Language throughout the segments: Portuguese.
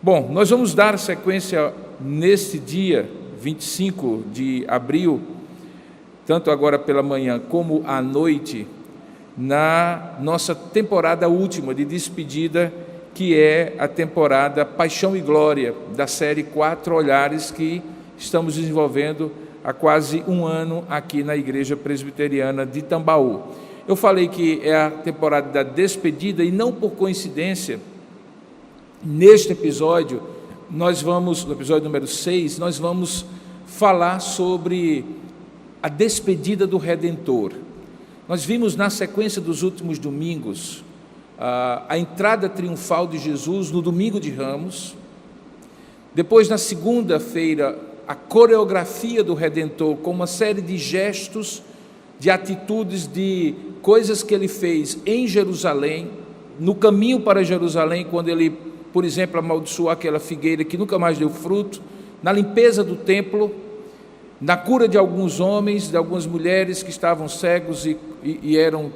Bom, nós vamos dar sequência neste dia 25 de abril, tanto agora pela manhã como à noite, na nossa temporada última de despedida, que é a temporada Paixão e Glória, da série 4 Olhares, que estamos desenvolvendo há quase um ano aqui na Igreja Presbiteriana de Tambaú. Eu falei que é a temporada da despedida e não por coincidência, neste episódio, no episódio número 6, nós vamos falar sobre a despedida do Redentor. Nós vimos na sequência dos últimos domingos a entrada triunfal de Jesus no domingo de Ramos, depois na segunda-feira a coreografia do Redentor com uma série de gestos, de atitudes, de coisas que ele fez em Jerusalém, no caminho para Jerusalém, quando ele, por exemplo, amaldiçoou aquela figueira que nunca mais deu fruto, na limpeza do templo, na cura de alguns homens, de algumas mulheres que estavam cegos e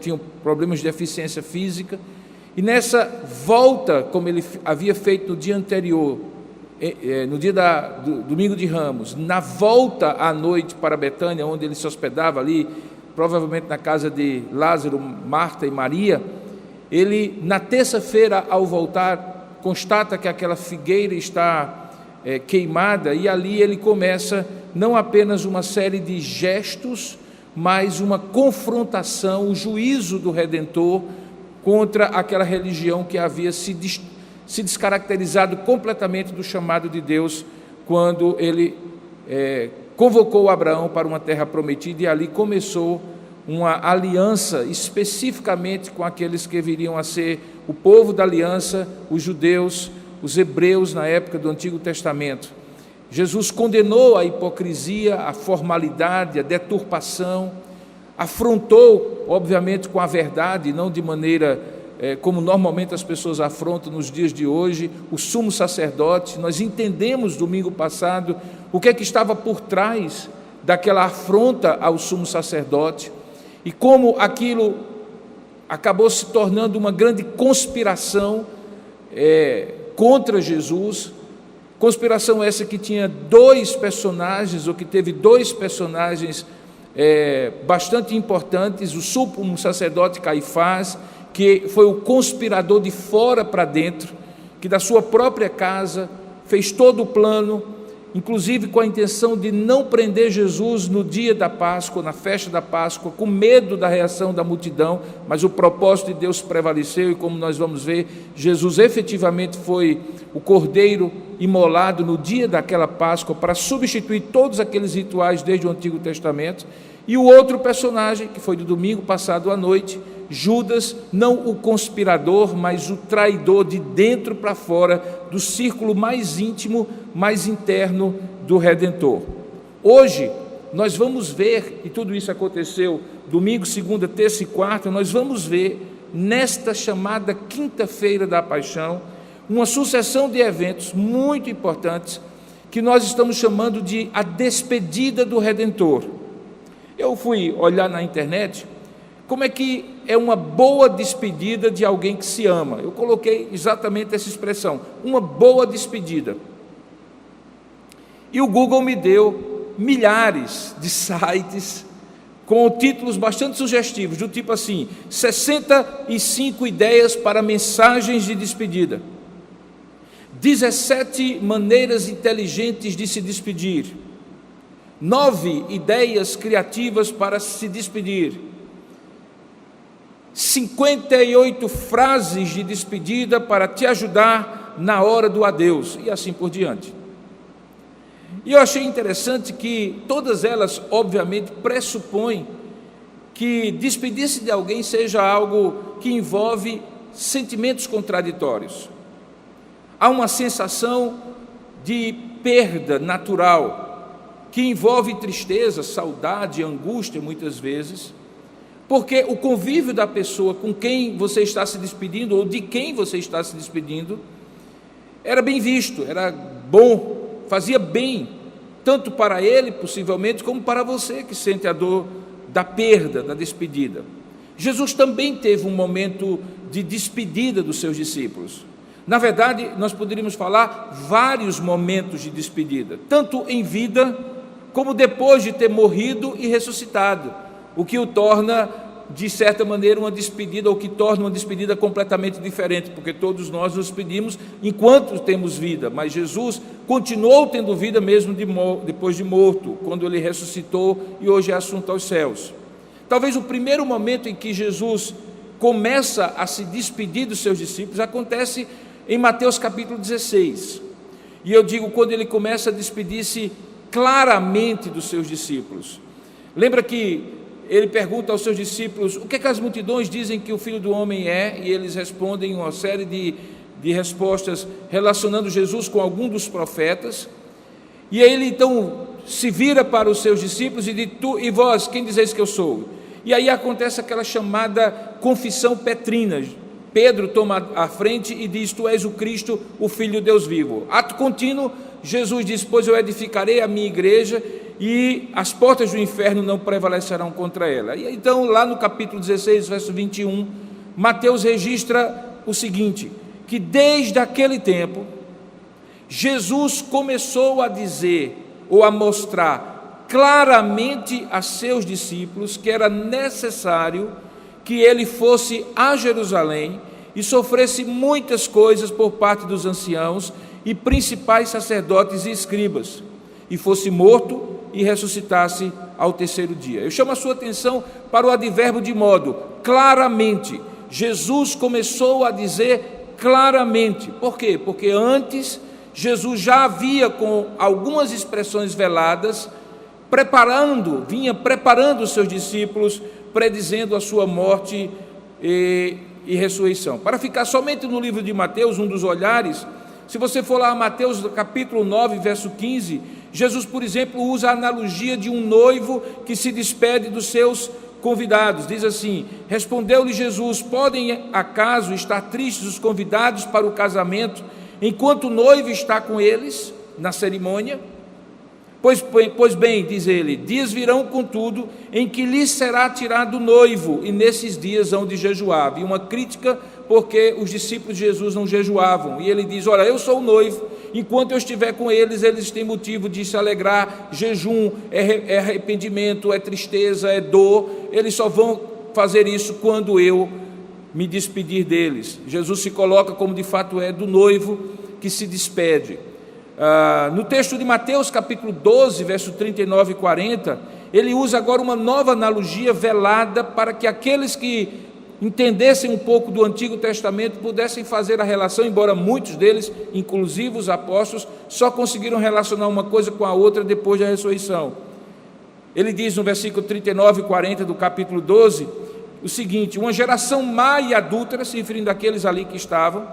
tinham problemas de deficiência física, e nessa volta, como ele havia feito no dia anterior, no dia do domingo de Ramos, na volta à noite para Betânia, onde ele se hospedava ali, provavelmente na casa de Lázaro, Marta e Maria, ele, na terça-feira, ao voltar, constata que aquela figueira está queimada, e ali ele começa não apenas uma série de gestos, mas uma confrontação, o juízo do Redentor contra aquela religião que havia se descaracterizado completamente do chamado de Deus, quando ele convocou Abraão para uma terra prometida, e ali começou uma aliança especificamente com aqueles que viriam a ser o povo da aliança, os judeus, os hebreus na época do Antigo Testamento. Jesus condenou a hipocrisia, a formalidade, a deturpação, afrontou, obviamente, com a verdade, não de maneira como normalmente as pessoas afrontam nos dias de hoje, o sumo sacerdote. Nós entendemos domingo passado o que é que estava por trás daquela afronta ao sumo sacerdote e como aquilo acabou se tornando uma grande conspiração contra Jesus. Conspiração essa que tinha dois personagens, ou que teve dois personagens bastante importantes: o sumo sacerdote Caifás, que foi o conspirador de fora para dentro, que da sua própria casa fez todo o plano, inclusive com a intenção de não prender Jesus no dia da Páscoa, na festa da Páscoa, com medo da reação da multidão, mas o propósito de Deus prevaleceu, e como nós vamos ver, Jesus efetivamente foi o cordeiro imolado no dia daquela Páscoa para substituir todos aqueles rituais desde o Antigo Testamento. E o outro personagem, que foi do domingo passado à noite, Judas, não o conspirador, mas o traidor de dentro para fora, do círculo mais íntimo, mais interno do Redentor. Hoje, nós vamos ver, e tudo isso aconteceu domingo, segunda, terça e quarta, nós vamos ver, nesta chamada quinta-feira da Paixão, uma sucessão de eventos muito importantes, que nós estamos chamando de a despedida do Redentor. Eu fui olhar na internet como é que é uma boa despedida de alguém que se ama. Eu coloquei exatamente essa expressão, uma boa despedida. E o Google me deu milhares de sites com títulos bastante sugestivos, do tipo assim: 65 ideias para mensagens de despedida, 17 maneiras inteligentes de se despedir, 9 ideias criativas para se despedir, 58 frases de despedida para te ajudar na hora do adeus, e assim por diante. E eu achei interessante que todas elas, obviamente, pressupõem que despedir-se de alguém seja algo que envolve sentimentos contraditórios. Há uma sensação de perda natural, que envolve tristeza, saudade, angústia, muitas vezes, porque o convívio da pessoa com quem você está se despedindo, ou de quem você está se despedindo, era bem visto, era bom, fazia bem, tanto para ele, possivelmente, como para você que sente a dor da perda, da despedida. Jesus também teve um momento de despedida dos seus discípulos. Na verdade, nós poderíamos falar vários momentos de despedida, tanto em vida como depois de ter morrido e ressuscitado, o que o torna, de certa maneira, uma despedida, ou que torna uma despedida completamente diferente, porque todos nós nos despedimos enquanto temos vida, mas Jesus continuou tendo vida mesmo depois de morto, quando ele ressuscitou e hoje é assunto aos céus. Talvez o primeiro momento em que Jesus começa a se despedir dos seus discípulos acontece em Mateus capítulo 16, e eu digo quando ele começa a despedir-se claramente dos seus discípulos. Lembra que ele pergunta aos seus discípulos o que é que as multidões dizem que o Filho do Homem é, e eles respondem uma série de respostas relacionando Jesus com algum dos profetas, e aí ele então se vira para os seus discípulos e diz: tu e vós, quem dizeis que eu sou? E aí acontece aquela chamada confissão petrina. Pedro toma a frente e diz: tu és o Cristo, o Filho de Deus vivo. Ato contínuo, Jesus diz: pois eu edificarei a minha igreja e as portas do inferno não prevalecerão contra ela. E então, lá no capítulo 16, verso 21, Mateus registra o seguinte, que desde aquele tempo, Jesus começou a dizer, ou a mostrar claramente a seus discípulos que era necessário que ele fosse a Jerusalém e sofresse muitas coisas por parte dos anciãos e principais sacerdotes e escribas, e fosse morto e ressuscitasse ao terceiro dia. Eu chamo a sua atenção para o advérbio de modo, claramente. Jesus começou a dizer claramente. Por quê? Porque antes Jesus já havia, com algumas expressões veladas, vinha preparando os seus discípulos, predizendo a sua morte e ressurreição. Para ficar somente no livro de Mateus, um dos olhares, se você for lá a Mateus capítulo 9, verso 15, Jesus, por exemplo, usa a analogia de um noivo que se despede dos seus convidados. Diz assim: respondeu-lhe Jesus: podem acaso estar tristes os convidados para o casamento, enquanto o noivo está com eles na cerimônia? Pois bem, diz ele, dias virão, contudo, em que lhes será tirado o noivo, e nesses dias hão de jejuar. E uma crítica, porque os discípulos de Jesus não jejuavam, e ele diz: olha, eu sou o noivo, enquanto eu estiver com eles, eles têm motivo de se alegrar. Jejum é arrependimento, é tristeza, é dor, eles só vão fazer isso quando eu me despedir deles. Jesus se coloca como de fato é do noivo que se despede. No texto de Mateus capítulo 12, verso 39 e 40, ele usa agora uma nova analogia velada para que aqueles que entendessem um pouco do Antigo Testamento pudessem fazer a relação, embora muitos deles, inclusive os apóstolos, só conseguiram relacionar uma coisa com a outra depois da ressurreição. Ele diz no versículo 39 e 40 do capítulo 12 o seguinte: uma geração má e adúltera, se referindo àqueles ali que estavam,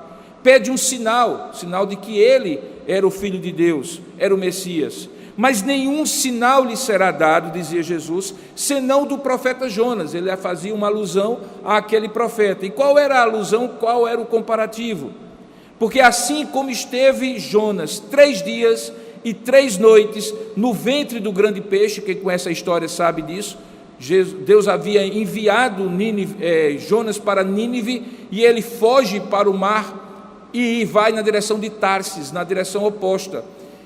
pede um sinal de que ele era o Filho de Deus, era o Messias. Mas nenhum sinal lhe será dado, dizia Jesus, senão do profeta Jonas. Ele fazia uma alusão àquele profeta. E qual era a alusão, qual era o comparativo? Porque assim como esteve Jonas 3 dias e 3 noites no ventre do grande peixe, quem conhece a história sabe disso, Deus havia enviado Jonas para Nínive, e ele foge para o mar e vai na direção de Tarsis, na direção oposta.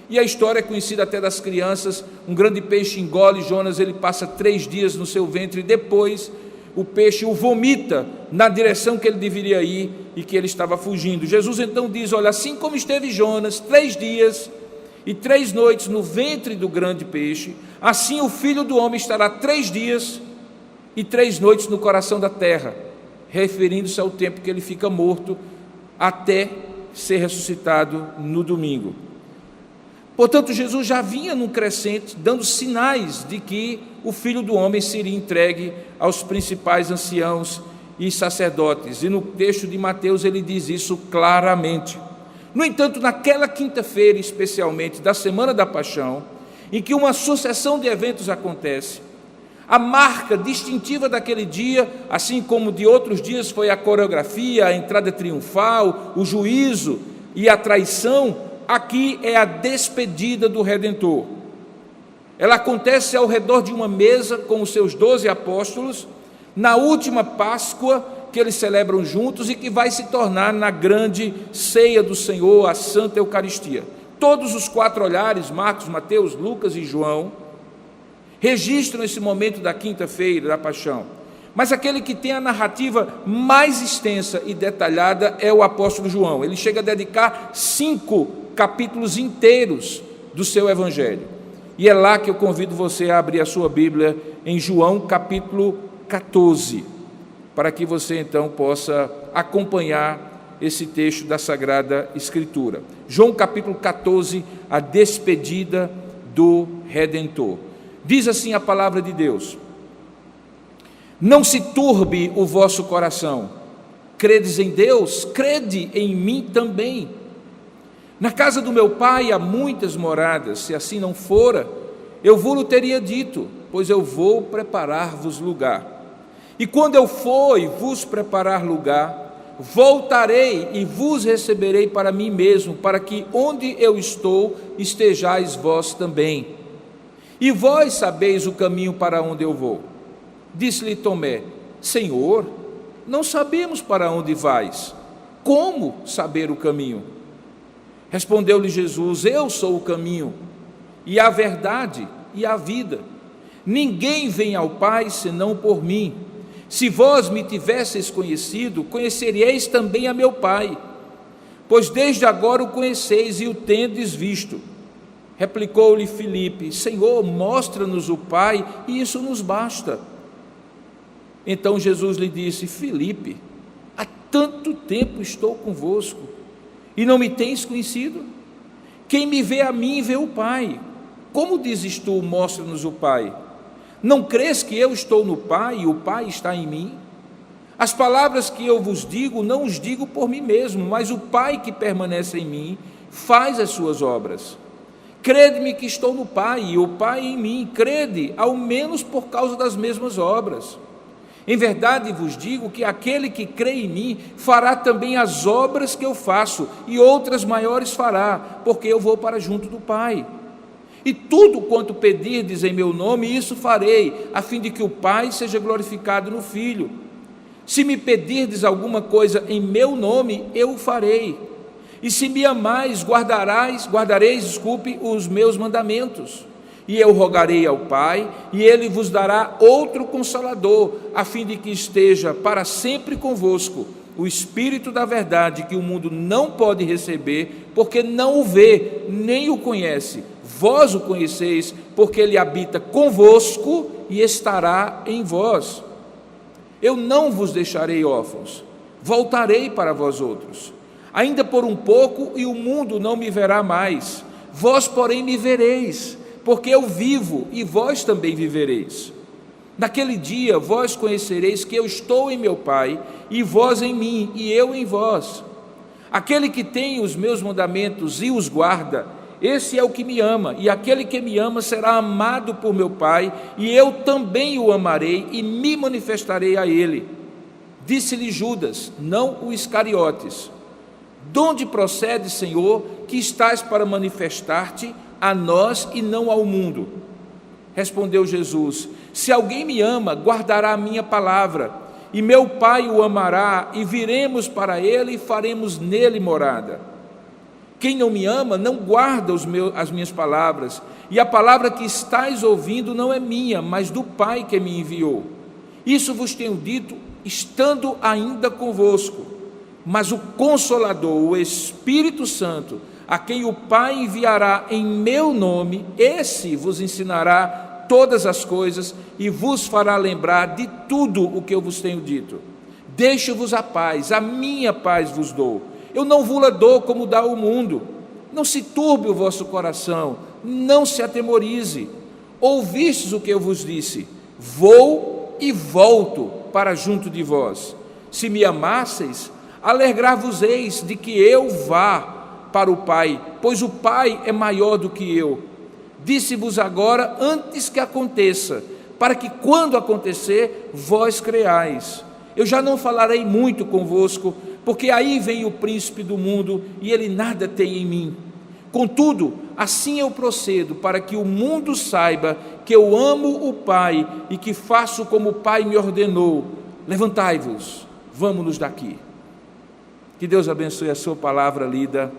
E a história é conhecida até das crianças. Um grande peixe engole Jonas, ele passa 3 dias no seu ventre, e depois o peixe o vomita na direção que ele deveria ir e que ele estava fugindo. Jesus então diz: olha, assim como esteve Jonas 3 dias e 3 noites no ventre do grande peixe, assim o Filho do Homem estará 3 dias e 3 noites no coração da terra, referindo-se ao tempo que ele fica morto até ser ressuscitado no domingo. Portanto, Jesus já vinha num crescente, dando sinais de que o Filho do Homem seria entregue aos principais anciãos e sacerdotes, e no texto de Mateus ele diz isso claramente. No entanto, naquela quinta-feira, especialmente da Semana da Paixão, em que uma sucessão de eventos acontece, a marca distintiva daquele dia, assim como de outros dias foi a coreografia, a entrada triunfal, o juízo e a traição, aqui é a despedida do Redentor. Ela acontece ao redor de uma mesa com os seus 12 apóstolos, na última Páscoa que eles celebram juntos e que vai se tornar na grande ceia do Senhor, a Santa Eucaristia. Todos os 4 olhares, Marcos, Mateus, Lucas e João, registram esse momento da quinta-feira da paixão. Mas aquele que tem a narrativa mais extensa e detalhada é o apóstolo João. Ele chega a dedicar 5 capítulos inteiros do seu evangelho. E é lá que eu convido você a abrir a sua Bíblia em João capítulo 14, para que você então possa acompanhar esse texto da Sagrada Escritura. João capítulo 14, a despedida do Redentor. Diz assim a palavra de Deus: não se turbe o vosso coração, credes em Deus, crede em mim também. Na casa do meu pai há muitas moradas, se assim não fora, eu vos teria dito, pois eu vou preparar-vos lugar. E quando eu for e vos preparar lugar, voltarei e vos receberei para mim mesmo, para que onde eu estou, estejais vós também. E vós sabeis o caminho para onde eu vou. Disse-lhe Tomé: Senhor, não sabemos para onde vais. Como saber o caminho? Respondeu-lhe Jesus: eu sou o caminho, e a verdade, e a vida. Ninguém vem ao Pai, senão por mim. Se vós me tivesseis conhecido, conheceríeis também a meu Pai, pois desde agora o conheceis e o tendes visto. Replicou-lhe Filipe: Senhor, mostra-nos o Pai, e isso nos basta. Então Jesus lhe disse: Filipe, há tanto tempo estou convosco, e não me tens conhecido? Quem me vê a mim, vê o Pai. Como dizes tu, mostra-nos o Pai? Não crês que eu estou no Pai e o Pai está em mim? As palavras que eu vos digo, não os digo por mim mesmo, mas o Pai que permanece em mim faz as suas obras. Crede-me que estou no Pai e o Pai em mim, crede, ao menos por causa das mesmas obras. Em verdade vos digo que aquele que crê em mim fará também as obras que eu faço, e outras maiores fará, porque eu vou para junto do Pai. E tudo quanto pedirdes em meu nome, isso farei, a fim de que o Pai seja glorificado no Filho. Se me pedirdes alguma coisa em meu nome, eu o farei. E se me amais, guardareis os meus mandamentos. E eu rogarei ao Pai, e Ele vos dará outro Consolador, a fim de que esteja para sempre convosco, o Espírito da verdade, que o mundo não pode receber, porque não o vê, nem o conhece. Vós o conheceis, porque Ele habita convosco e estará em vós. Eu não vos deixarei órfãos, voltarei para vós outros. Ainda por um pouco, e o mundo não me verá mais. Vós, porém, me vereis, porque eu vivo, e vós também vivereis. Naquele dia, vós conhecereis que eu estou em meu Pai, e vós em mim, e eu em vós. Aquele que tem os meus mandamentos e os guarda, esse é o que me ama, e aquele que me ama será amado por meu Pai, e eu também o amarei e me manifestarei a ele. Disse-lhe Judas, não o Iscariotes: de onde procede, Senhor, que estás para manifestar-te a nós e não ao mundo? Respondeu Jesus: se alguém me ama, guardará a minha palavra, e meu Pai o amará, e viremos para ele e faremos nele morada. Quem não me ama, não guarda as minhas palavras, e a palavra que estáis ouvindo não é minha, mas do Pai que me enviou. Isso vos tenho dito, estando ainda convosco. Mas o Consolador, o Espírito Santo, a quem o Pai enviará em meu nome, esse vos ensinará todas as coisas e vos fará lembrar de tudo o que eu vos tenho dito. Deixo-vos a paz, a minha paz vos dou. Eu não vou-la dou como dá o mundo. Não se turbe o vosso coração, não se atemorize. Ouvistes o que eu vos disse: vou e volto para junto de vós. Se me amasseis, alegrar-vos-eis de que eu vá para o Pai, pois o Pai é maior do que eu. Disse-vos agora antes que aconteça, para que quando acontecer, vós creais. Eu já não falarei muito convosco, porque aí vem o príncipe do mundo, e ele nada tem em mim. Contudo, assim eu procedo, para que o mundo saiba que eu amo o Pai, e que faço como o Pai me ordenou. Levantai-vos, vamos-nos daqui. Que Deus abençoe a sua palavra lida.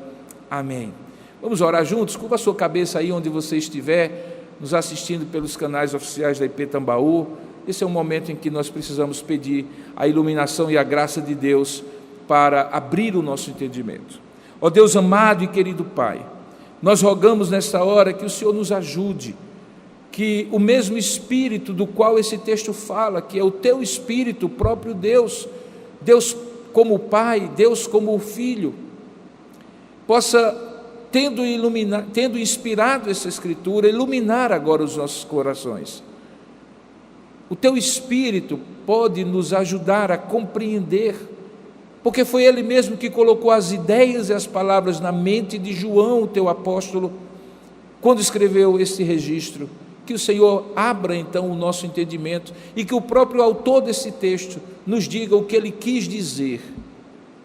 Amém. Vamos orar juntos? Curva a sua cabeça aí onde você estiver, nos assistindo pelos canais oficiais da IP Tambaú. Esse é um momento em que nós precisamos pedir a iluminação e a graça de Deus para abrir o nosso entendimento. Ó Deus amado e querido Pai, nós rogamos nesta hora que o Senhor nos ajude, que o mesmo Espírito do qual esse texto fala, que é o Teu Espírito, o próprio Deus, Deus como Pai, Deus como Filho, possa, tendo inspirado essa Escritura, iluminar agora os nossos corações. O Teu Espírito pode nos ajudar a compreender, porque foi Ele mesmo que colocou as ideias e as palavras na mente de João, o Teu apóstolo, quando escreveu este registro. Que o Senhor abra então o nosso entendimento e que o próprio autor desse texto nos diga o que ele quis dizer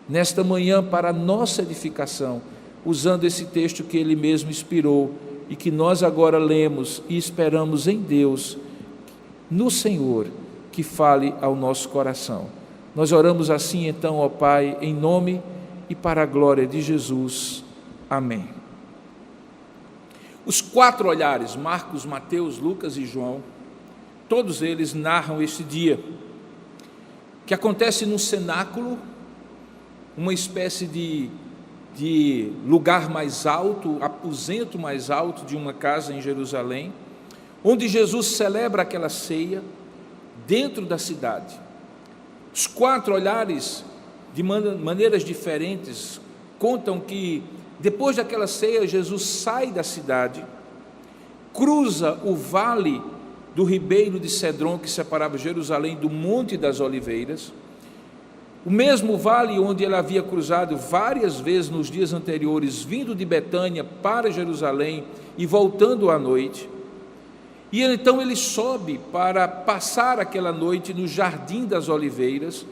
nesta manhã para a nossa edificação, usando esse texto que ele mesmo inspirou e que nós agora lemos e esperamos em Deus, no Senhor, que fale ao nosso coração. Nós oramos assim então, ó Pai, em nome e para a glória de Jesus. Amém. Os 4 olhares, Marcos, Mateus, Lucas e João, todos eles narram este dia, que acontece num cenáculo, uma espécie de lugar mais alto, aposento mais alto de uma casa em Jerusalém, onde Jesus celebra aquela ceia dentro da cidade. Os 4 olhares, de maneiras diferentes, contam que depois daquela ceia, Jesus sai da cidade, cruza o vale do ribeiro de Cedron, que separava Jerusalém do Monte das Oliveiras, o mesmo vale onde ele havia cruzado várias vezes nos dias anteriores, vindo de Betânia para Jerusalém e voltando à noite. E então ele sobe para passar aquela noite no Jardim das Oliveiras,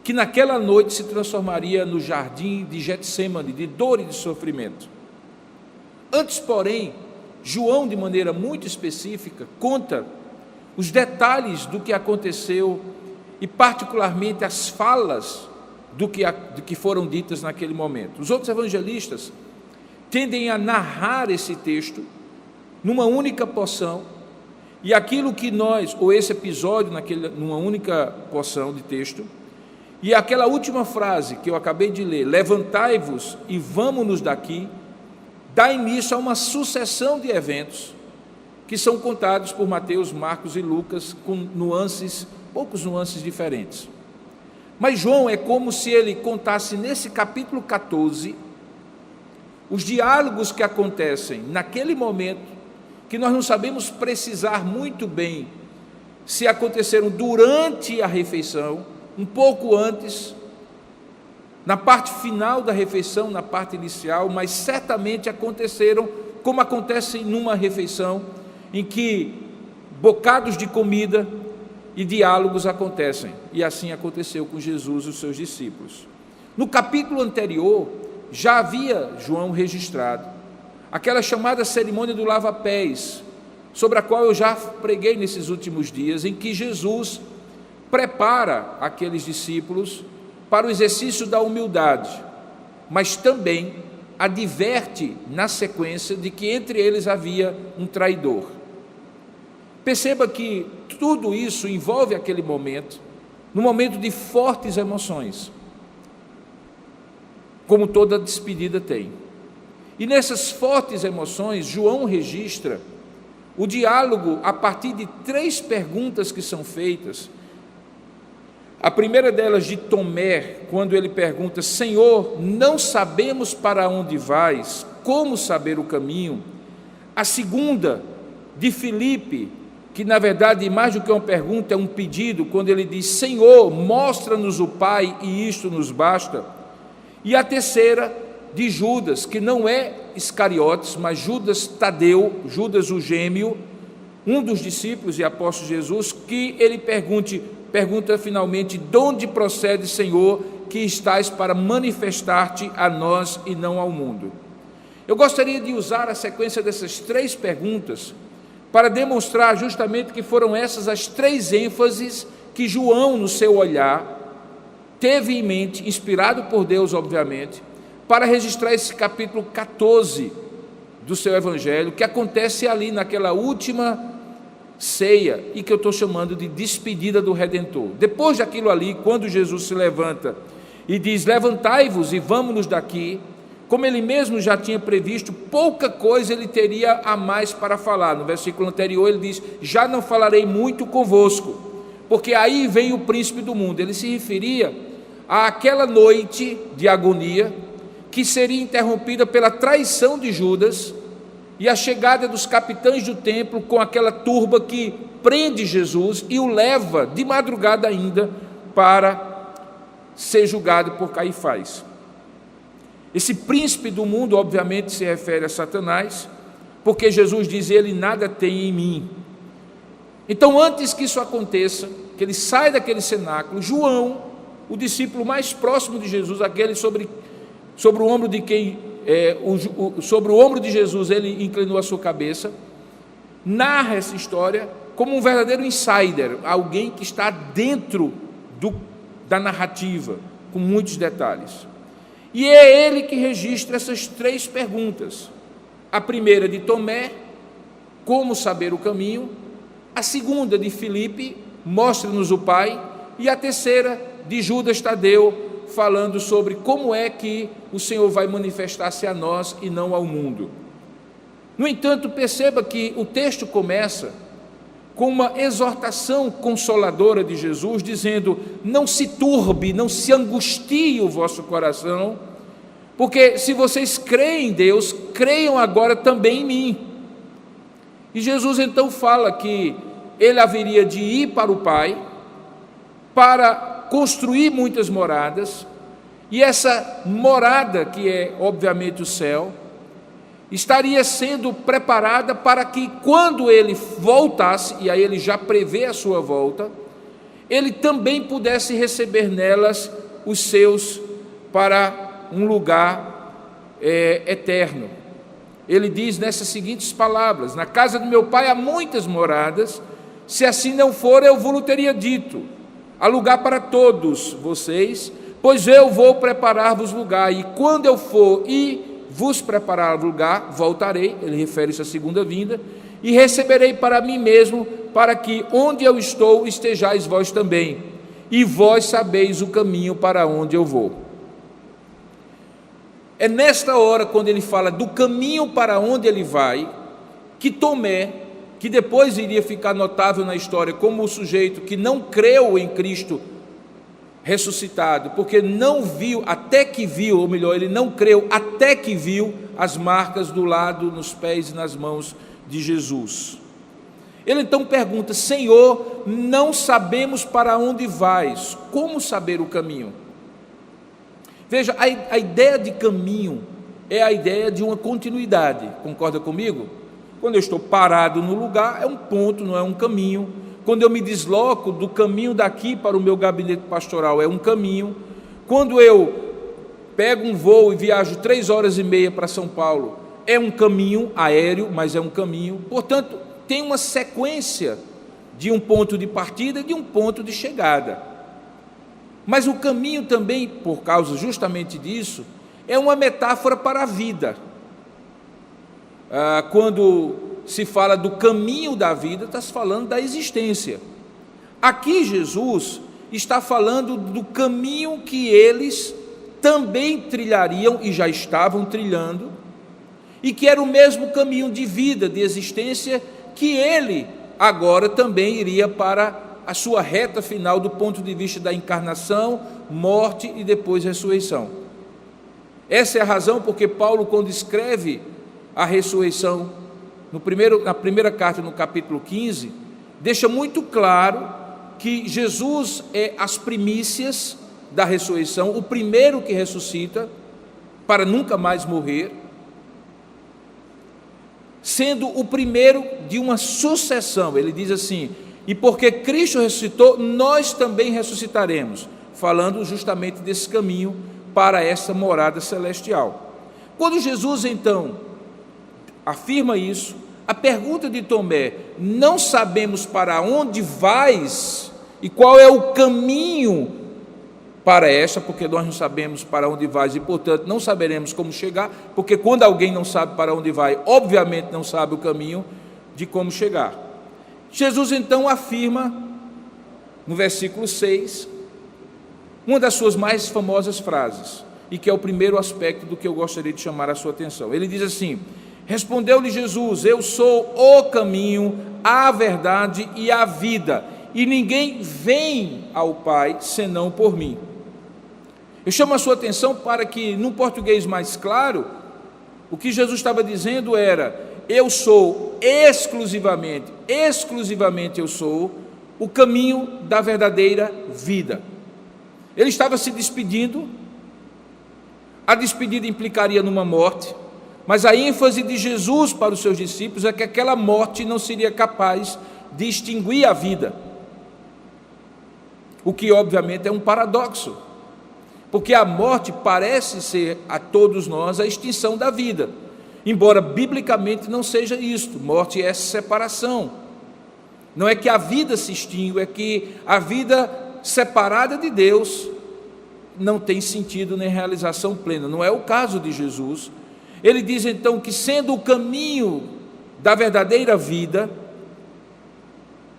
que naquela noite se transformaria no jardim de Getsêmani, de dor e de sofrimento. Antes, porém, João, de maneira muito específica, conta os detalhes do que aconteceu e particularmente as falas do que foram ditas naquele momento. Os outros evangelistas tendem a narrar esse texto numa única porção, e aquilo que ou esse episódio numa única porção de texto. E aquela última frase que eu acabei de ler, levantai-vos e vamos-nos daqui, dá início a uma sucessão de eventos que são contados por Mateus, Marcos e Lucas com poucos nuances diferentes. Mas João é como se ele contasse nesse capítulo 14 os diálogos que acontecem naquele momento, que nós não sabemos precisar muito bem se aconteceram durante a refeição, um pouco antes, na parte final da refeição, na parte inicial, mas certamente aconteceram como acontece numa refeição, em que bocados de comida e diálogos acontecem, e assim aconteceu com Jesus e os seus discípulos. No capítulo anterior, já havia João registrado aquela chamada cerimônia do lava-pés, sobre a qual eu já preguei nesses últimos dias, em que Jesus prepara aqueles discípulos para o exercício da humildade, mas também adverte na sequência de que entre eles havia um traidor. Perceba que tudo isso envolve aquele momento, num momento de fortes emoções, como toda despedida tem. E nessas fortes emoções, João registra o diálogo a partir de 3 perguntas que são feitas. A primeira delas de Tomé, quando ele pergunta: Senhor, não sabemos para onde vais, como saber o caminho? A segunda de Filipe, que na verdade mais do que uma pergunta é um pedido, quando ele diz: Senhor, mostra-nos o Pai e isto nos basta. E a terceira de Judas, que não é Iscariotes, mas Judas Tadeu, Judas o gêmeo, um dos discípulos e apóstolos de Jesus, que ele pergunta finalmente: de onde procede, Senhor, que estás para manifestar-te a nós e não ao mundo? Eu gostaria de usar a sequência dessas 3 perguntas para demonstrar justamente que foram essas as 3 ênfases que João, no seu olhar, teve em mente, inspirado por Deus, obviamente, para registrar esse capítulo 14 do seu Evangelho, que acontece ali naquela última ceia, e que eu estou chamando de despedida do Redentor. Depois daquilo ali, quando Jesus se levanta e diz: levantai-vos e vamos-nos daqui, como ele mesmo já tinha previsto, pouca coisa ele teria a mais para falar. No versículo anterior ele diz: já não falarei muito convosco, porque aí vem o príncipe do mundo. Ele se referia àquela noite de agonia, que seria interrompida pela traição de Judas e a chegada dos capitães do templo com aquela turba que prende Jesus e o leva de madrugada ainda para ser julgado por Caifás. Esse príncipe do mundo obviamente se refere a Satanás, porque Jesus diz: ele nada tem em mim. Então, antes que isso aconteça, que ele sai daquele cenáculo, João, o discípulo mais próximo de Jesus, aquele sobre o ombro de quem sobre o ombro de Jesus ele inclinou a sua cabeça, narra essa história como um verdadeiro insider, alguém que está dentro da narrativa, com muitos detalhes. E é ele que registra essas 3 perguntas. A primeira de Tomé: como saber o caminho? A segunda de Filipe: mostra-nos o Pai. E a terceira de Judas Tadeu, falando sobre como é que o Senhor vai manifestar-se a nós e não ao mundo. No entanto, perceba que o texto começa com uma exortação consoladora de Jesus, dizendo: não se turbe, não se angustie o vosso coração, porque se vocês creem em Deus, creiam agora também em mim. E Jesus então fala que ele haveria de ir para o Pai, para construir muitas moradas, e essa morada, que é obviamente o céu, estaria sendo preparada para que, quando ele voltasse, e aí ele já prevê a sua volta, ele também pudesse receber nelas os seus para um lugar eterno. Ele diz nessas seguintes palavras: na casa do meu pai há muitas moradas, se assim não for, eu vos teria dito, há lugar para todos vocês, pois eu vou preparar-vos lugar, e quando eu for e vos preparar lugar, voltarei, ele refere-se à segunda vinda, e receberei para mim mesmo, para que onde eu estou estejais vós também, e vós sabeis o caminho para onde eu vou. É nesta hora, quando ele fala do caminho para onde ele vai, que Tomé, que depois iria ficar notável na história como o sujeito que não creu em Cristo ressuscitado, porque não viu, até que viu, ou melhor, ele não creu até que viu as marcas do lado, nos pés e nas mãos de Jesus. Ele então pergunta: Senhor, não sabemos para onde vais, como saber o caminho? Veja, a ideia de caminho é a ideia de uma continuidade, concorda comigo? Quando eu estou parado no lugar, é um ponto, não é um caminho. Quando eu me desloco do caminho daqui para o meu gabinete pastoral, é um caminho. Quando eu pego um voo e viajo 3 horas e meia para São Paulo, é um caminho aéreo, mas é um caminho. Portanto, tem uma sequência de um ponto de partida e de um ponto de chegada. Mas o caminho também, por causa justamente disso, é uma metáfora para a vida. Quando se fala do caminho da vida, está se falando da existência. Aqui Jesus está falando do caminho que eles também trilhariam e já estavam trilhando, e que era o mesmo caminho de vida, de existência, que ele agora também iria para a sua reta final do ponto de vista da encarnação, morte e depois ressurreição. Essa é a razão porque Paulo, quando escreve a ressurreição, na primeira carta, no capítulo 15, deixa muito claro que Jesus é as primícias da ressurreição, o primeiro que ressuscita para nunca mais morrer, sendo o primeiro de uma sucessão. Ele diz assim: e porque Cristo ressuscitou, nós também ressuscitaremos, falando justamente desse caminho para essa morada celestial. Quando Jesus então afirma isso, a pergunta de Tomé: não sabemos para onde vais e qual é o caminho para esta, porque nós não sabemos para onde vais e, portanto, não saberemos como chegar, porque quando alguém não sabe para onde vai, obviamente não sabe o caminho de como chegar. Jesus então afirma, no versículo 6, uma das suas mais famosas frases, e que é o primeiro aspecto do que eu gostaria de chamar a sua atenção. Ele diz assim: respondeu-lhe Jesus: eu sou o caminho, a verdade e a vida, e ninguém vem ao Pai senão por mim. Eu chamo a sua atenção para que, num português mais claro, o que Jesus estava dizendo era: eu sou exclusivamente eu sou o caminho da verdadeira vida. Ele estava se despedindo. A despedida implicaria numa morte, mas a ênfase de Jesus para os seus discípulos é que aquela morte não seria capaz de extinguir a vida, o que obviamente é um paradoxo, porque a morte parece ser a todos nós a extinção da vida, embora biblicamente não seja isto. Morte é separação. Não é que a vida se extingue, é que a vida separada de Deus não tem sentido nem realização plena. Não é o caso de Jesus. Ele diz então que, sendo o caminho da verdadeira vida,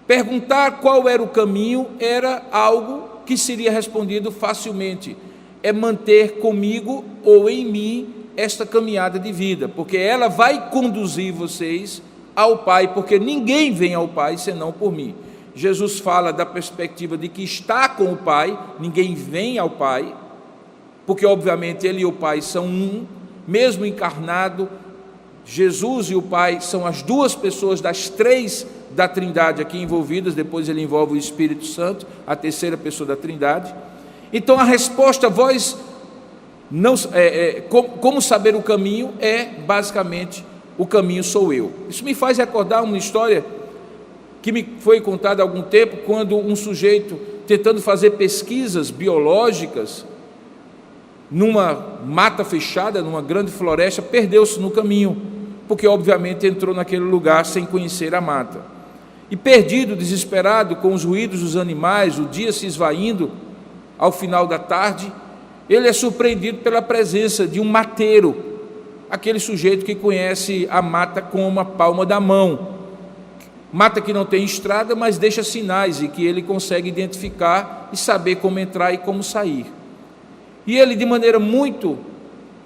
perguntar qual era o caminho era algo que seria respondido facilmente: é manter comigo ou em mim esta caminhada de vida, porque ela vai conduzir vocês ao Pai, porque ninguém vem ao Pai senão por mim. Jesus fala da perspectiva de que está com o Pai, ninguém vem ao Pai, porque obviamente Ele e o Pai são um, mesmo encarnado. Jesus e o Pai são as duas pessoas das três da Trindade aqui envolvidas, depois ele envolve o Espírito Santo, a terceira pessoa da Trindade. Então a resposta, como saber o caminho, é basicamente: o caminho sou eu. Isso me faz recordar uma história que me foi contada há algum tempo, quando um sujeito, tentando fazer pesquisas biológicas numa mata fechada, numa grande floresta, perdeu-se no caminho, porque obviamente entrou naquele lugar sem conhecer a mata. E perdido, desesperado, com os ruídos dos animais, o dia se esvaindo, ao final da tarde, ele é surpreendido pela presença de um mateiro, aquele sujeito que conhece a mata como a palma da mão. Mata que não tem estrada, mas deixa sinais, e que ele consegue identificar e saber como entrar e como sair. E ele, de maneira muito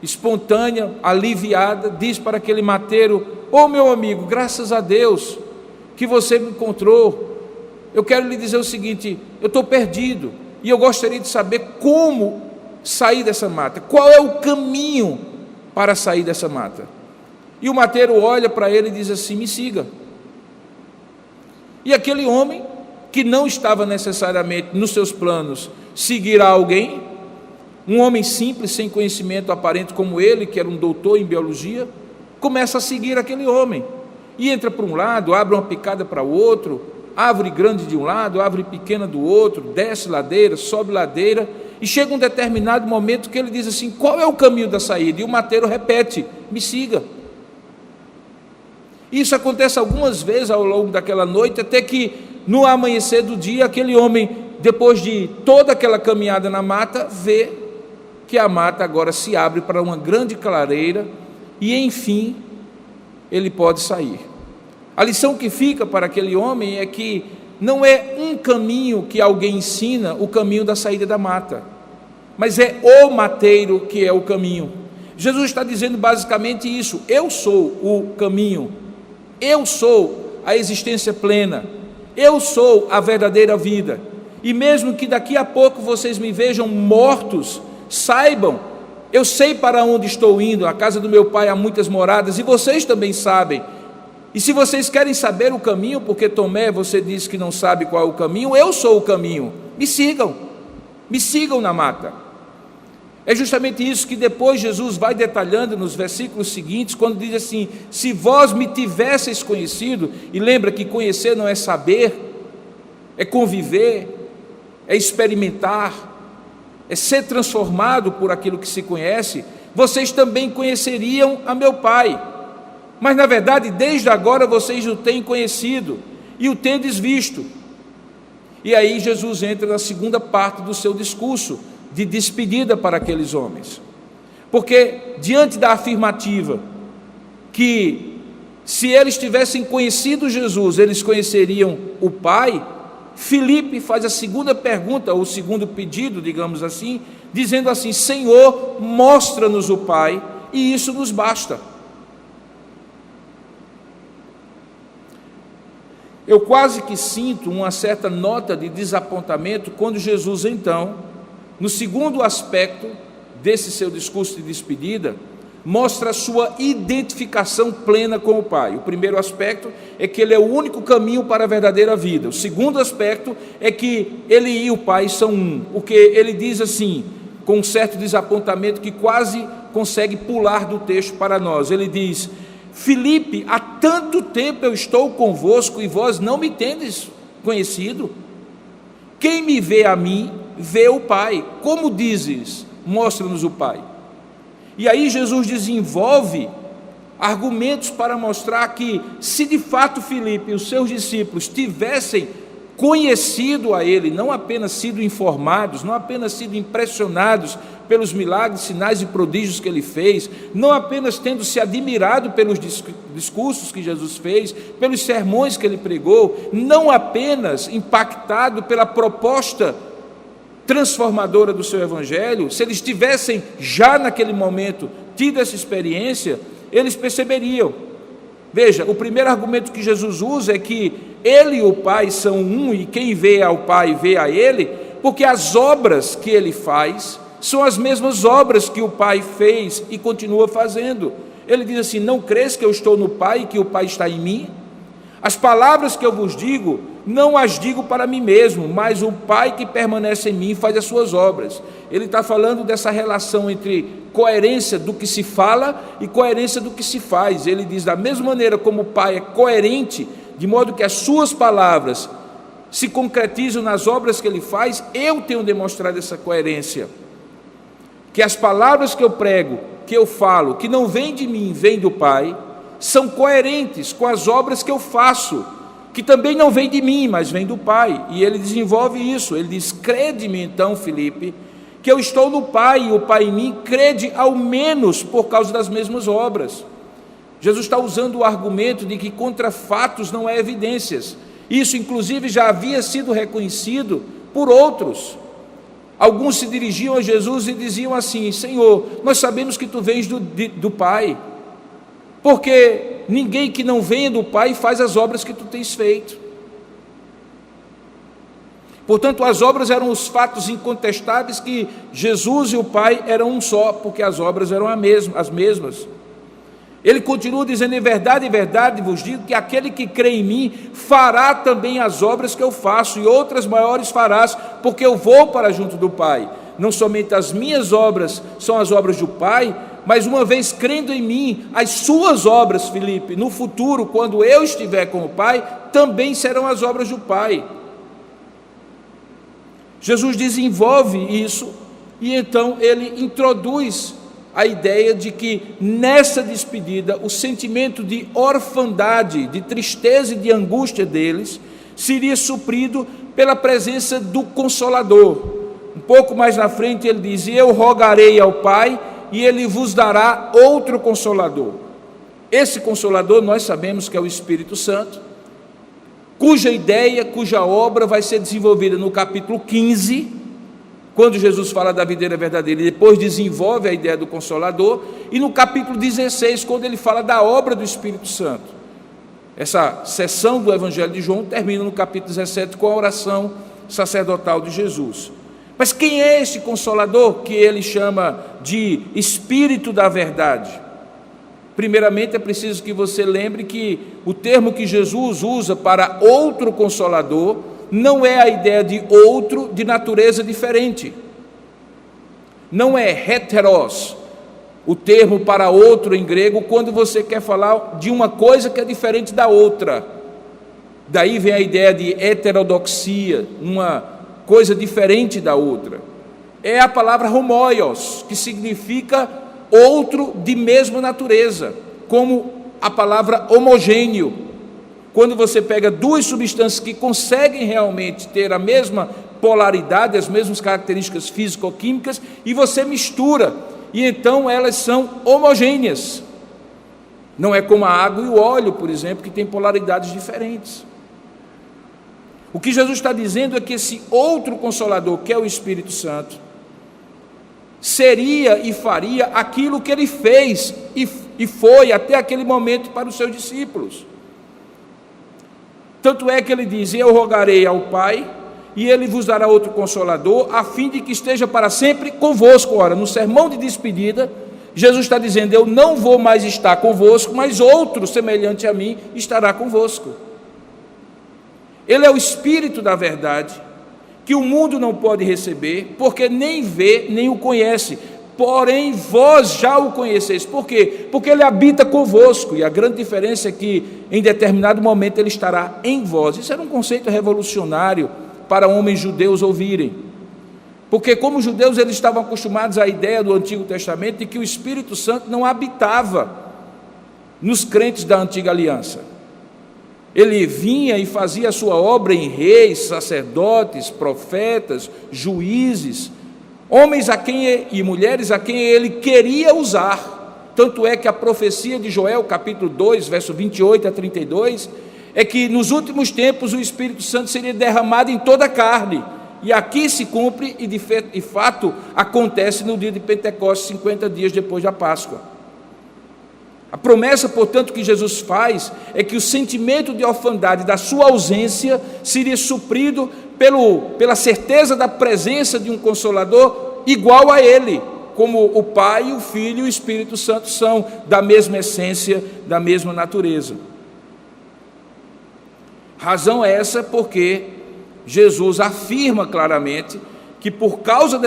espontânea, aliviada, diz para aquele mateiro: ô meu amigo, graças a Deus que você me encontrou. Eu quero lhe dizer o seguinte: eu estou perdido, e eu gostaria de saber como sair dessa mata. Qual é o caminho para sair dessa mata? E o mateiro olha para ele e diz assim: me siga. E aquele homem, que não estava necessariamente nos seus planos seguir a alguém, um homem simples, sem conhecimento aparente como ele, que era um doutor em biologia, começa a seguir aquele homem, e entra para um lado, abre uma picada para o outro, árvore grande de um lado, árvore pequena do outro, desce ladeira, sobe ladeira, e chega um determinado momento que ele diz assim: qual é o caminho da saída? E o mateiro repete: me siga. Isso acontece algumas vezes ao longo daquela noite, até que no amanhecer do dia, aquele homem, depois de toda aquela caminhada na mata, vê que a mata agora se abre para uma grande clareira, e enfim ele pode sair. A lição que fica para aquele homem é que não é um caminho que alguém ensina, o caminho da saída da mata, mas é o mateiro que é o caminho. Jesus está dizendo basicamente isso: eu sou o caminho, eu sou a existência plena, eu sou a verdadeira vida, e mesmo que daqui a pouco vocês me vejam mortos, saibam, eu sei para onde estou indo. A casa do meu Pai há muitas moradas, e vocês também sabem. E se vocês querem saber o caminho, porque Tomé, você disse que não sabe qual é o caminho, eu sou o caminho, me sigam na mata. É justamente isso que depois Jesus vai detalhando nos versículos seguintes, quando diz assim: se vós me tivesseis conhecido, e lembra que conhecer não é saber, é conviver, é experimentar, é ser transformado por aquilo que se conhece, vocês também conheceriam a meu Pai. Mas na verdade, desde agora vocês o têm conhecido e o tendes visto. E aí Jesus entra na segunda parte do seu discurso, de despedida para aqueles homens. Porque, diante da afirmativa que, se eles tivessem conhecido Jesus, eles conheceriam o Pai, Filipe faz a segunda pergunta, ou o segundo pedido, digamos assim, dizendo assim: Senhor, mostra-nos o Pai, e isso nos basta. Eu quase que sinto uma certa nota de desapontamento quando Jesus, então, no segundo aspecto desse seu discurso de despedida, mostra a sua identificação plena com o Pai. O primeiro aspecto é que Ele é o único caminho para a verdadeira vida. O segundo aspecto é que Ele e o Pai são um. O que ele diz assim, com um certo desapontamento que quase consegue pular do texto para nós. Ele diz: Filipe, há tanto tempo eu estou convosco e vós não me tendes conhecido. Quem me vê a mim, vê o Pai. Como dizes, mostra-nos o Pai. E aí Jesus desenvolve argumentos para mostrar que, se de fato Filipe e os seus discípulos tivessem conhecido a Ele, não apenas sido informados, não apenas sido impressionados pelos milagres, sinais e prodígios que Ele fez, não apenas tendo se admirado pelos discursos que Jesus fez, pelos sermões que Ele pregou, não apenas impactado pela proposta transformadora do seu Evangelho, se eles tivessem já naquele momento tido essa experiência, eles perceberiam. Veja, o primeiro argumento que Jesus usa é que Ele e o Pai são um, e quem vê ao Pai vê a Ele, porque as obras que Ele faz são as mesmas obras que o Pai fez e continua fazendo. Ele diz assim: não crês que eu estou no Pai e que o Pai está em mim? As palavras que eu vos digo, não as digo para mim mesmo, mas o Pai que permanece em mim faz as suas obras. Ele está falando dessa relação entre coerência do que se fala e coerência do que se faz. Ele diz: da mesma maneira como o Pai é coerente, de modo que as suas palavras se concretizam nas obras que Ele faz, eu tenho demonstrado essa coerência. Que as palavras que eu prego, que eu falo, que não vêm de mim, vêm do Pai, são coerentes com as obras que eu faço, que também não vêm de mim, mas vêm do Pai. E ele desenvolve isso. Ele diz: crede-me então, Filipe, que eu estou no Pai e o Pai em mim, crede ao menos por causa das mesmas obras. Jesus está usando o argumento de que contra fatos não há evidências. Isso inclusive já havia sido reconhecido por outros. Alguns se dirigiam a Jesus e diziam assim: Senhor, nós sabemos que tu vens do Pai, porque ninguém que não venha do Pai faz as obras que tu tens feito. Portanto, as obras eram os fatos incontestáveis que Jesus e o Pai eram um só, porque as obras eram as mesmas. Ele continua dizendo: em verdade vos digo que aquele que crê em mim fará também as obras que eu faço, e outras maiores farás, porque eu vou para junto do Pai. Não somente as minhas obras são as obras do Pai, mas uma vez crendo em mim, as suas obras, Filipe, no futuro, quando eu estiver com o Pai, também serão as obras do Pai. Jesus desenvolve isso, e então ele introduz a ideia de que nessa despedida o sentimento de orfandade, de tristeza e de angústia deles seria suprido pela presença do Consolador. Um pouco mais na frente ele diz: e eu rogarei ao Pai e Ele vos dará outro Consolador. Esse Consolador nós sabemos que é o Espírito Santo, cuja ideia, cuja obra vai ser desenvolvida no capítulo 15, quando Jesus fala da videira verdadeira, e depois desenvolve a ideia do Consolador, e no capítulo 16, quando ele fala da obra do Espírito Santo. Essa seção do Evangelho de João termina no capítulo 17 com a oração sacerdotal de Jesus. Mas quem é esse Consolador que ele chama de Espírito da Verdade? Primeiramente é preciso que você lembre que o termo que Jesus usa para outro Consolador não é a ideia de outro de natureza diferente. Não é heteros, o termo para outro em grego, quando você quer falar de uma coisa que é diferente da outra. Daí vem a ideia de heterodoxia, uma coisa diferente da outra. É a palavra homoios, que significa outro de mesma natureza, como a palavra homogêneo. Quando você pega duas substâncias que conseguem realmente ter a mesma polaridade, as mesmas características físico-químicas, e você mistura, e então elas são homogêneas. Não é como a água e o óleo, por exemplo, que têm polaridades diferentes. O que Jesus está dizendo é que esse outro Consolador, que é o Espírito Santo, seria e faria aquilo que ele fez e foi até aquele momento para os seus discípulos. Tanto é que ele diz: eu rogarei ao Pai, e ele vos dará outro Consolador, a fim de que esteja para sempre convosco. Ora, no sermão de despedida, Jesus está dizendo: eu não vou mais estar convosco, mas outro semelhante a mim estará convosco. Ele é o Espírito da verdade, que o mundo não pode receber, porque nem vê, nem o conhece. Porém, vós já o conheceis. Por quê? Porque ele habita convosco, e a grande diferença é que, em determinado momento, ele estará em vós. Isso era um conceito revolucionário para homens judeus ouvirem. Porque, como judeus, eles estavam acostumados à ideia do Antigo Testamento de que o Espírito Santo não habitava nos crentes da Antiga Aliança. Ele vinha e fazia a sua obra em reis, sacerdotes, profetas, juízes, homens e mulheres a quem ele queria usar. Tanto é que a profecia de Joel, capítulo 2, verso 28 a 32, é que nos últimos tempos o Espírito Santo seria derramado em toda a carne. E aqui se cumpre, e de fato acontece no dia de Pentecostes, 50 dias depois da Páscoa. A promessa, portanto, que Jesus faz é que o sentimento de orfandade da sua ausência seria suprido pela certeza da presença de um Consolador igual a ele, como o Pai, o Filho e o Espírito Santo são da mesma essência, da mesma natureza. Razão é essa porque Jesus afirma claramente que, por causa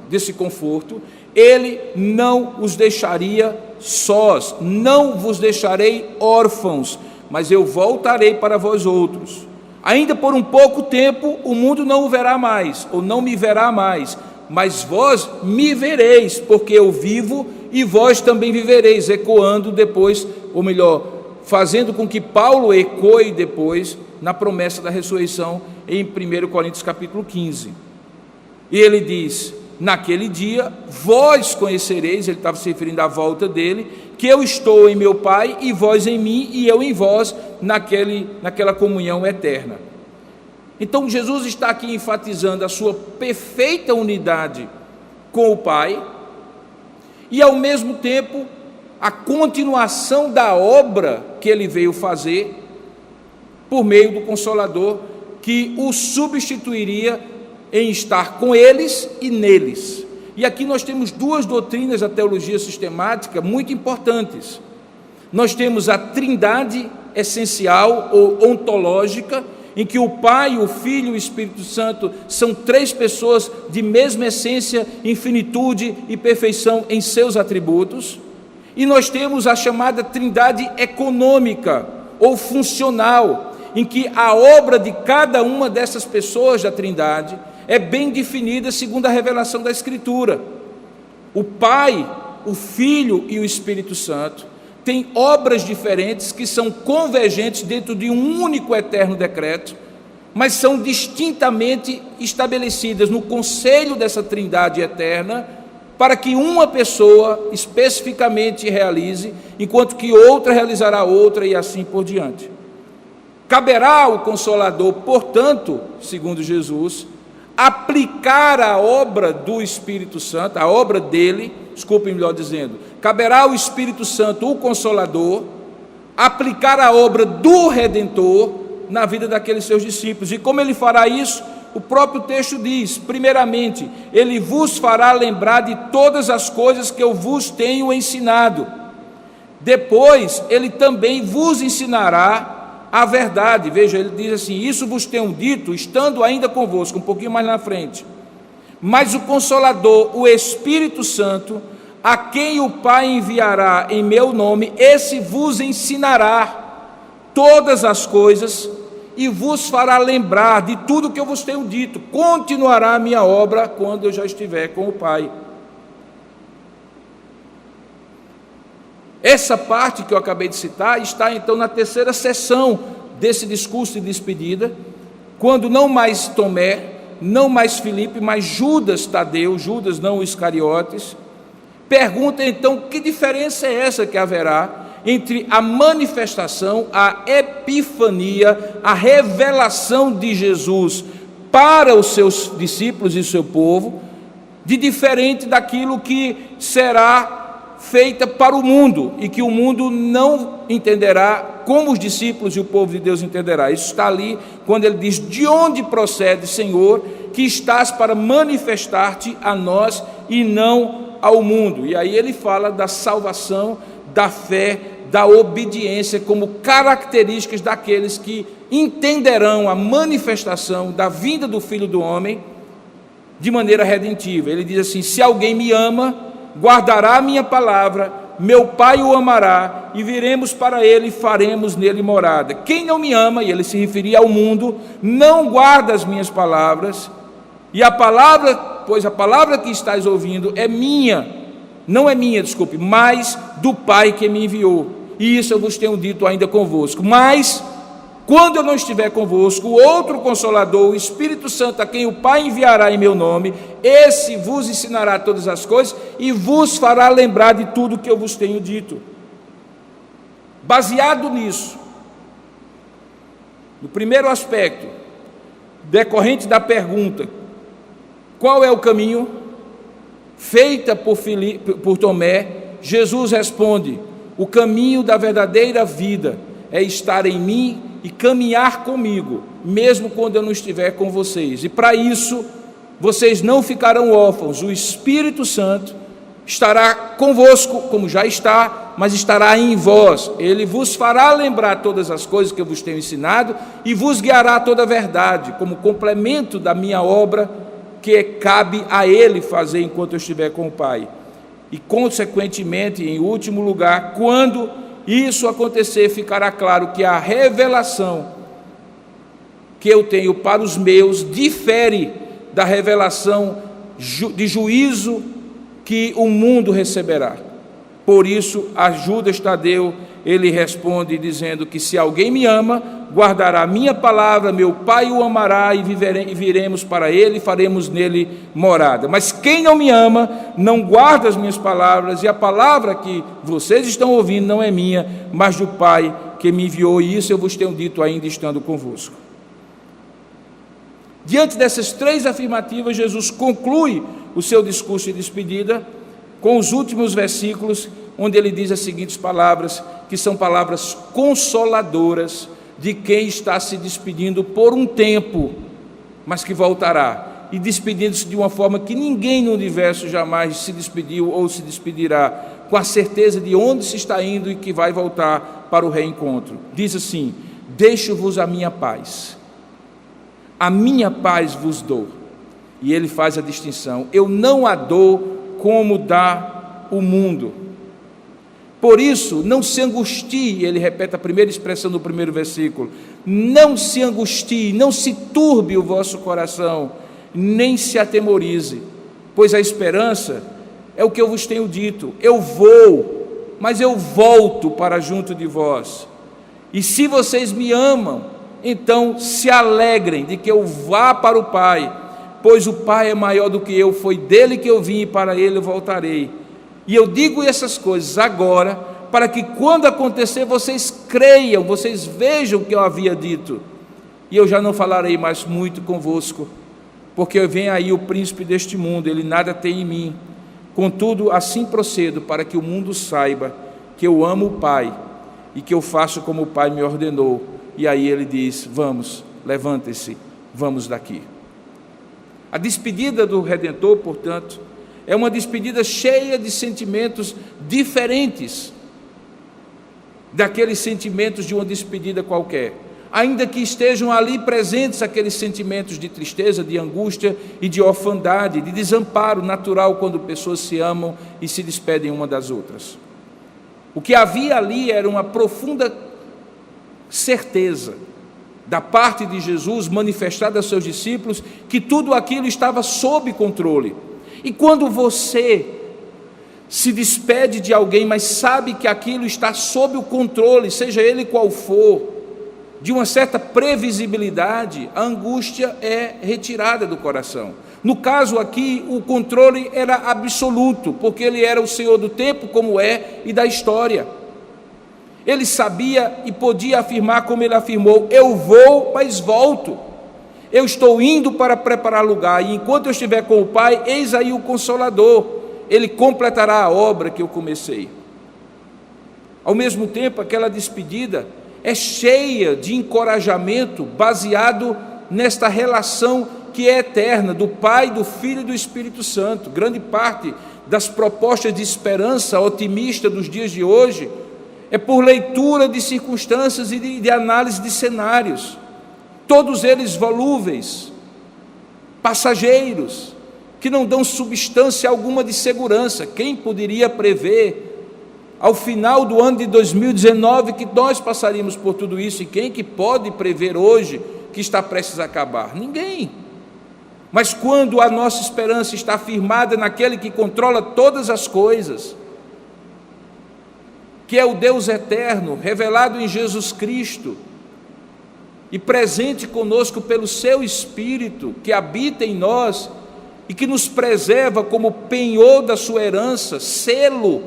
desse conforto, ele não os deixaria sós, não vos deixarei órfãos, mas eu voltarei para vós outros. Ainda por um pouco tempo o mundo não o verá mais, ou não me verá mais, mas vós me vereis, porque eu vivo e vós também vivereis, ecoando depois, ou melhor, fazendo com que Paulo ecoe depois na promessa da ressurreição em 1 Coríntios capítulo 15. E ele diz: naquele dia vós conhecereis, ele estava se referindo à volta dele, que eu estou em meu Pai e vós em mim e eu em vós, naquela comunhão eterna. Então Jesus está aqui enfatizando a sua perfeita unidade com o Pai e ao mesmo tempo a continuação da obra que ele veio fazer por meio do Consolador, que o substituiria em estar com eles e neles. E aqui nós temos duas doutrinas da teologia sistemática muito importantes. Nós temos a trindade essencial ou ontológica, em que o Pai, o Filho e o Espírito Santo são três pessoas de mesma essência, infinitude e perfeição em seus atributos. E nós temos a chamada trindade econômica ou funcional, em que a obra de cada uma dessas pessoas da trindade é bem definida segundo a revelação da Escritura. O Pai, o Filho e o Espírito Santo têm obras diferentes que são convergentes dentro de um único eterno decreto, mas são distintamente estabelecidas no conselho dessa trindade eterna, para que uma pessoa especificamente realize, enquanto que outra realizará outra, e assim por diante. Caberá ao Consolador, portanto, segundo Jesus, aplicar a obra do Espírito Santo, a obra dele, melhor dizendo, caberá ao Espírito Santo, o Consolador, aplicar a obra do Redentor na vida daqueles seus discípulos. E como ele fará isso? O próprio texto diz: primeiramente, ele vos fará lembrar de todas as coisas que eu vos tenho ensinado. Depois, ele também vos ensinará a verdade. Veja, ele diz assim: isso vos tenho dito, estando ainda convosco, um pouquinho mais na frente. Mas o Consolador, o Espírito Santo, a quem o Pai enviará em meu nome, esse vos ensinará todas as coisas e vos fará lembrar de tudo que eu vos tenho dito. Continuará a minha obra quando eu já estiver com o Pai. Essa parte que eu acabei de citar está então na terceira sessão desse discurso de despedida, quando não mais Tomé, não mais Filipe, mas Judas Tadeu, Judas não o Iscariotes, pergunta então que diferença é essa que haverá entre a manifestação, a epifania, a revelação de Jesus para os seus discípulos e seu povo, de diferente daquilo que será feita para o mundo, e que o mundo não entenderá como os discípulos e o povo de Deus entenderá. Isso está ali quando ele diz: de onde procede, Senhor, que estás para manifestar-te a nós e não ao mundo. E aí ele fala da salvação, da fé, da obediência como características daqueles que entenderão a manifestação da vinda do Filho do Homem de maneira redentiva. Ele diz assim: se alguém me ama, guardará a minha palavra, meu Pai o amará, e viremos para ele e faremos nele morada. Quem não me ama, e ele se referia ao mundo, não guarda as minhas palavras, e a palavra, pois a palavra que estáis ouvindo é minha, não é minha, desculpe, mas do Pai que me enviou. E isso eu vos tenho dito ainda convosco. Mas, quando eu não estiver convosco, o outro Consolador, o Espírito Santo, a quem o Pai enviará em meu nome, esse vos ensinará todas as coisas e vos fará lembrar de tudo que eu vos tenho dito. Baseado nisso, no primeiro aspecto, decorrente da pergunta, qual é o caminho? Feita por Tomé, Jesus responde: o caminho da verdadeira vida é estar em mim e caminhar comigo, mesmo quando eu não estiver com vocês. E para isso, vocês não ficarão órfãos. O Espírito Santo estará convosco, como já está, mas estará em vós. Ele vos fará lembrar todas as coisas que eu vos tenho ensinado e vos guiará a toda a verdade, como complemento da minha obra, que cabe a Ele fazer enquanto eu estiver com o Pai. E, consequentemente, em último lugar, quando isso acontecer, ficará claro que a revelação que eu tenho para os meus difere da revelação de juízo que o mundo receberá. Por isso, a Judas Tadeu, ele responde dizendo que se alguém me ama, guardará a minha palavra, meu Pai o amará e viremos para ele e faremos nele morada. Mas quem não me ama, não guarda as minhas palavras, e a palavra que vocês estão ouvindo não é minha, mas do Pai que me enviou, e isso eu vos tenho dito ainda estando convosco. Diante dessas três afirmativas, Jesus conclui o seu discurso de despedida com os últimos versículos, onde ele diz as seguintes palavras, que são palavras consoladoras de quem está se despedindo por um tempo, mas que voltará, e despedindo-se de uma forma que ninguém no universo jamais se despediu ou se despedirá, com a certeza de onde se está indo e que vai voltar para o reencontro. Diz assim: deixo-vos a minha paz vos dou. E ele faz a distinção: eu não a dou como dá o mundo. Por isso, não se angustie, ele repete a primeira expressão do primeiro versículo, não se angustie, não se turbe o vosso coração, nem se atemorize, pois a esperança é o que eu vos tenho dito: eu vou, mas eu volto para junto de vós. E se vocês me amam, então se alegrem de que eu vá para o Pai, pois o Pai é maior do que eu, foi dele que eu vim e para ele eu voltarei. E eu digo essas coisas agora, para que quando acontecer vocês creiam, vocês vejam o que eu havia dito. E eu já não falarei mais muito convosco, porque vem aí o príncipe deste mundo, ele nada tem em mim. Contudo, assim procedo, para que o mundo saiba que eu amo o Pai e que eu faço como o Pai me ordenou. E aí ele diz: vamos, levantem-se, vamos daqui. A despedida do Redentor, portanto, é uma despedida cheia de sentimentos diferentes daqueles sentimentos de uma despedida qualquer, ainda que estejam ali presentes aqueles sentimentos de tristeza, de angústia e de orfandade, de desamparo natural quando pessoas se amam e se despedem uma das outras. O que havia ali era uma profunda certeza da parte de Jesus manifestada aos seus discípulos que tudo aquilo estava sob controle. E quando você se despede de alguém, mas sabe que aquilo está sob o controle, seja ele qual for, de uma certa previsibilidade, a angústia é retirada do coração. No caso aqui, o controle era absoluto, porque ele era o Senhor do tempo, como é, e da história. Ele sabia e podia afirmar como ele afirmou: eu vou, mas volto. Eu estou indo para preparar lugar, e enquanto eu estiver com o Pai, eis aí o Consolador. Ele completará a obra que eu comecei. Ao mesmo tempo, aquela despedida é cheia de encorajamento, baseado nesta relação que é eterna, do Pai, do Filho e do Espírito Santo. Grande parte das propostas de esperança otimista dos dias de hoje é por leitura de circunstâncias e de análise de cenários, todos eles volúveis, passageiros, que não dão substância alguma de segurança. Quem poderia prever ao final do ano de 2019 que nós passaríamos por tudo isso? E quem que pode prever hoje que está prestes a acabar? Ninguém. Mas quando a nossa esperança está firmada naquele que controla todas as coisas, que é o Deus eterno, revelado em Jesus Cristo, e presente conosco pelo seu Espírito, que habita em nós, e que nos preserva como penhor da sua herança, selo,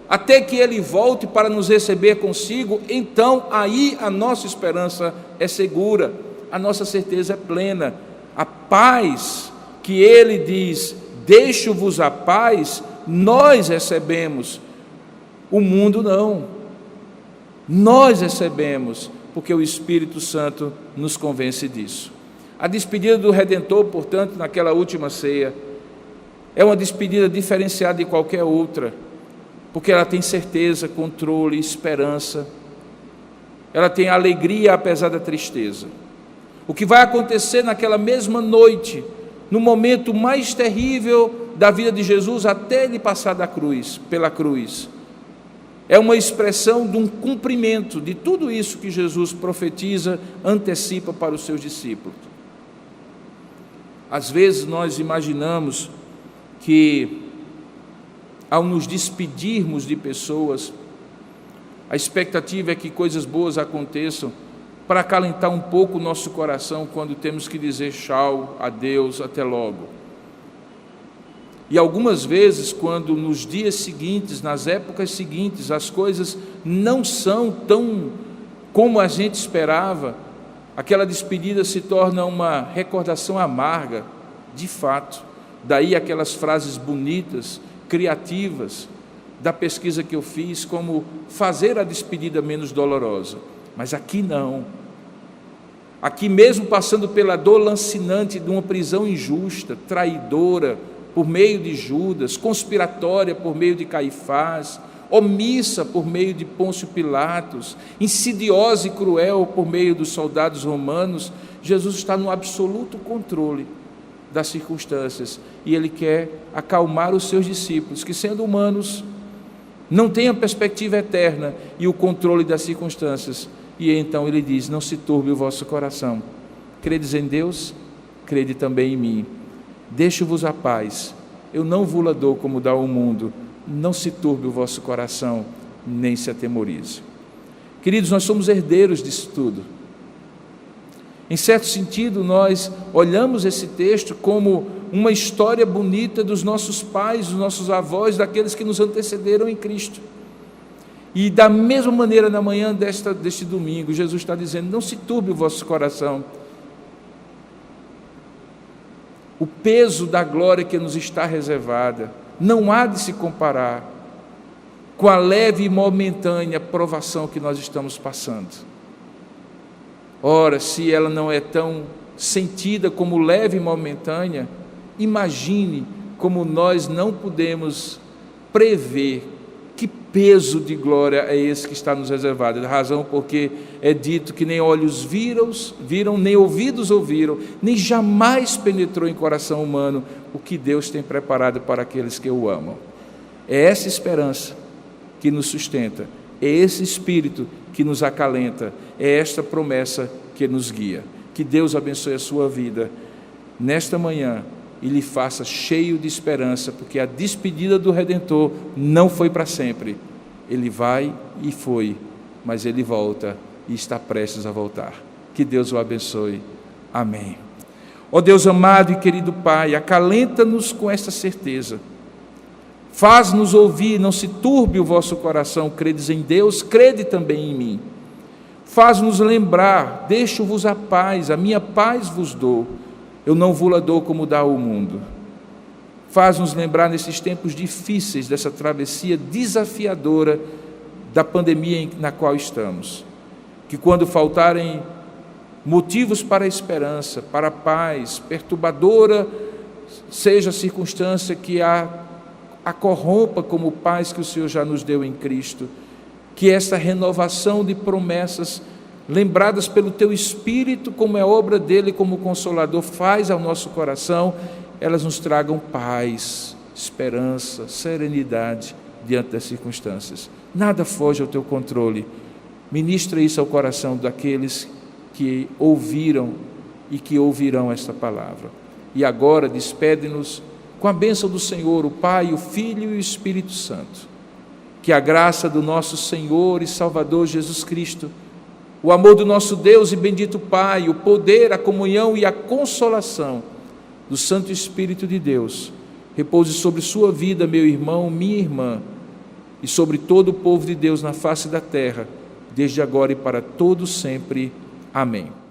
até que Ele volte para nos receber consigo, então aí a nossa esperança é segura, a nossa certeza é plena. A paz que Ele diz, deixo-vos a paz, nós recebemos, o mundo não. Nós recebemos, porque o Espírito Santo nos convence disso. A despedida do Redentor, portanto, naquela última ceia, é uma despedida diferenciada de qualquer outra, porque ela tem certeza, controle, esperança, ela tem alegria apesar da tristeza. O que vai acontecer naquela mesma noite, no momento mais terrível da vida de Jesus, até ele passar pela cruz, é uma expressão de um cumprimento de tudo isso que Jesus profetiza, antecipa para os seus discípulos. Às vezes nós imaginamos que, ao nos despedirmos de pessoas, a expectativa é que coisas boas aconteçam para acalentar um pouco o nosso coração quando temos que dizer tchau, adeus, até logo. E algumas vezes, quando nos dias seguintes, nas épocas seguintes, as coisas não são tão como a gente esperava, aquela despedida se torna uma recordação amarga, de fato. Daí aquelas frases bonitas, criativas, da pesquisa que eu fiz, como fazer a despedida menos dolorosa. Mas aqui não. Aqui mesmo passando pela dor lancinante de uma prisão injusta, traidora, por meio de Judas, conspiratória por meio de Caifás, omissa por meio de Pôncio Pilatos, insidiosa e cruel por meio dos soldados romanos, Jesus está no absoluto controle das circunstâncias, e Ele quer acalmar os seus discípulos, que sendo humanos, não têm a perspectiva eterna e o controle das circunstâncias, e então Ele diz: não se turbe o vosso coração, credes em Deus, crede também em mim. Deixo-vos a paz, eu não vou-la dou como dá o mundo, não se turbe o vosso coração, nem se atemorize. Queridos, nós somos herdeiros disso tudo. Em certo sentido, nós olhamos esse texto como uma história bonita dos nossos pais, dos nossos avós, daqueles que nos antecederam em Cristo. E da mesma maneira, na manhã deste domingo, Jesus está dizendo: não se turbe o vosso coração. O peso da glória que nos está reservada não há de se comparar com a leve e momentânea provação que nós estamos passando. Ora, se ela não é tão sentida como leve e momentânea, imagine como nós não podemos prever que peso de glória é esse que está nos reservado. A razão porque é dito que nem olhos viram, nem ouvidos ouviram, nem jamais penetrou em coração humano o que Deus tem preparado para aqueles que o amam. É essa esperança que nos sustenta, é esse Espírito que nos acalenta, é esta promessa que nos guia. Que Deus abençoe a sua vida nesta manhã e lhe faça cheio de esperança, porque a despedida do Redentor não foi para sempre. Ele vai e foi, mas Ele volta e está prestes a voltar. Que Deus o abençoe. Amém. Ó Deus amado e querido Pai, acalenta-nos com esta certeza. Faz-nos ouvir, não se turbe o vosso coração. Credes em Deus, crede também em mim. Faz-nos lembrar, deixo-vos a paz, a minha paz vos dou. Eu não vou-la dou como dá o mundo. Faz-nos lembrar nesses tempos difíceis, dessa travessia desafiadora da pandemia na qual estamos, que quando faltarem motivos para a esperança, para a paz, perturbadora seja a circunstância que a corrompa como paz que o Senhor já nos deu em Cristo, que esta renovação de promessas, lembradas pelo Teu Espírito, como é obra dEle, como Consolador, faz ao nosso coração, elas nos tragam paz, esperança, serenidade diante das circunstâncias. Nada foge ao Teu controle. Ministra isso ao coração daqueles que ouviram e que ouvirão esta palavra. E agora despede-nos com a bênção do Senhor, o Pai, o Filho e o Espírito Santo. Que a graça do nosso Senhor e Salvador Jesus Cristo, o amor do nosso Deus e bendito Pai, o poder, a comunhão e a consolação do Santo Espírito de Deus, repouse sobre sua vida, meu irmão, minha irmã, e sobre todo o povo de Deus na face da terra, desde agora e para todo sempre. Amém.